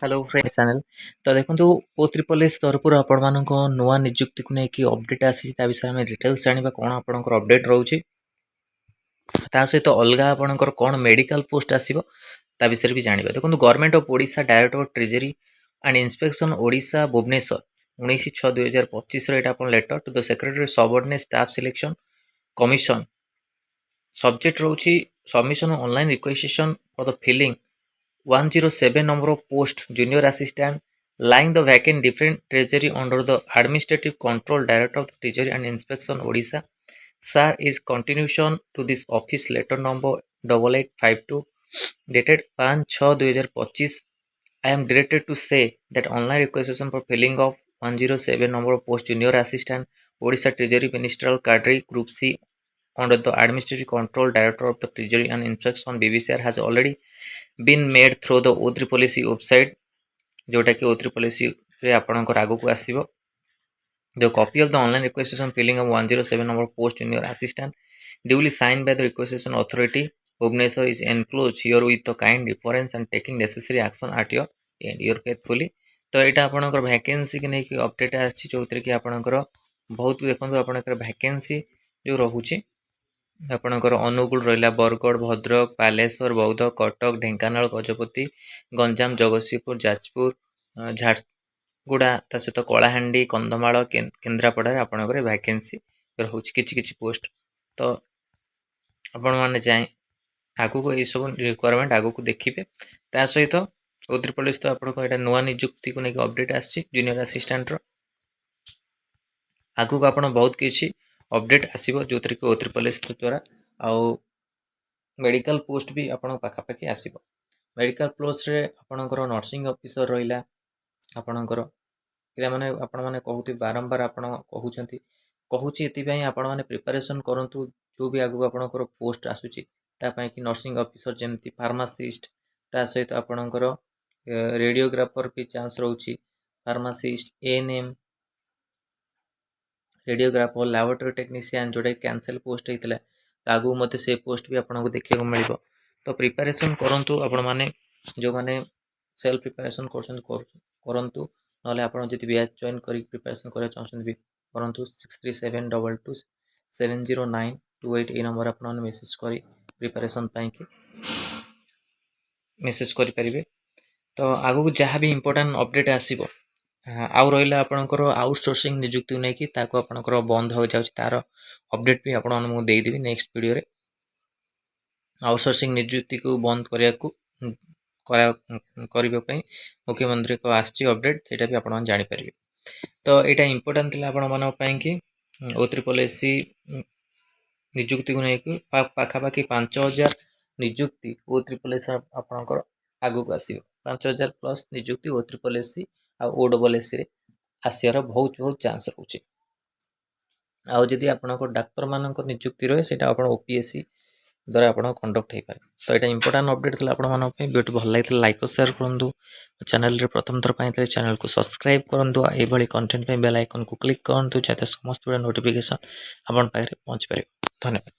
Hello friends channel तो देखो ओ triple S तरफ आपण नुआ निजुक्ति को लेकिन अपडेट आसी विषय में डिटेल्स जाना कौन आपंकर अपडेट रोचे सहित अलग आपंकर कौन मेडिकल पोस्ट आसो विषय भी जाना देखो government of Odisha director of treasury and inspection Odisha Bhubaneswar 19/6/2025 letter to the secretary subordinate staff selection commission subject रोची submission online requisition for the filling 107 number of post junior assistant lying the vacant different treasury under the administrative control director of the treasury and inspection Odisha. Sir is continuation to this office letter number 8852 dated 5/6/2025. I am directed to say that online requisition for filling of 107 number of post junior assistant Odisha Treasury Ministerial Cadre Group C under the administrative control director of the treasury and inspection BBCR has already been made through the O3 policy website जोटा कि O3 policy रे आपणकर आगु को आसीबो the copy of the online requisition filling of 107 number post junior assistant duly signed by the requisition authority Bhubaneswar is enclosed here with the kind reference and taking necessary action at your end your faithfully तो एटा आपणकर vacancy के नै कि update आछि जोतरे कि आपणकर बहुत देखंतु आपणकर वैकेंसी जो रहुछि आपणकर अनुगुल रहा बरगढ़ भद्रक बालेश्वर बौद्ध कटक ढेंकानाल गजपति गंजाम जगतसिंहपुर जाजपुर झारसुगुड़ा ता सहित कलाहांडी कंधमाल केन्द्रापड़ा आपणकर वैकेंसी रोचे किछि पोस्ट तो आपण मैंने जाए आगु को सब रिक्वायरमेंट आगु को देखिए ता सहित O3 पुलिस तो आपको यहाँ नुआ निजुक्ति को लेकिन अपडेट आसी जूनियर आसिस्टेंट आगु को आप बहुत किसी अपडेट आसो जो थी कि O3 पुलिस द्वारा आउ मेडिकल पोस्ट भी आप पाखापाखि आसो मेडिकल पोस्ट रे आपणकर नर्सिंग ऑफिसर रहा आपणकर मैंने आपण मैंने कहते बारंबार आप कहूँ ये आपण मैंने प्रिपरेशन करूँ जो भी आगू आपणकर पोस्ट आसूची कि नर्सिंग ऑफिसर जमती फार्मासिस्ट ता सहित आपणकर रेडियोग्राफर भी चांस रोची pharmacist ANM radiographer laboratory technician जोटा कैंसल पोस्ट होता है आगू मत से पोस्ट भी आपको देखा मिल तो प्रिपरेशन करूँ आपण मैंने जो मैंने सेल्फ प्रिपरेशन करूँ ना आप बैच जॉइन कर प्रिपरेशन करा चाहते भी करूँ 6372270928 ये नंबर आप मेसेज कर प्रिपरेशन कि मेसेज करें तो आगू जहाँ भी इम्पोर्टाट अपडेट आसो आउ रहा आपंकर आउटसोर्सिंग निजुक्ति नहीं कि आपंकर बंद हो जाए तार अपडेट भी आपको देदेवी नेक्स्ट वीडियो रे आउटसोर्सिंग निजुक्ति को बंद करने मुख्यमंत्री को आसी अपडेट सेटा भी आप जापर तो यहाँ इम्पोर्टाट थी आपण कि O3 पुलिस निजुक्ति को लेकिन पाखापाखि 5000 निजुक्ति O3 पुलिस आपंकर आगू को आसो 5000 प्लस निजुक्ति O3 पुलिस OSS रे आसियार बहुत चांस रोचे आउ जदि आपंकर डाक्तर मान निजुक्ति रहे से OPSC द्वारा आप कंडक्ट हो पाए तो यहाँ इम्पोर्टाट अपडेट थी आपड़ी वीडियो भल लगी लाइक और शेयर करूँ चैनल प्रथम थर पर चैनल को सब्सक्राइब करूँ ये कंटेंट बेल आइकन को क्लिक करूँ जाते समस्त नोटिफिकेशन आप पाखे पहुँच पारे धन्यवाद।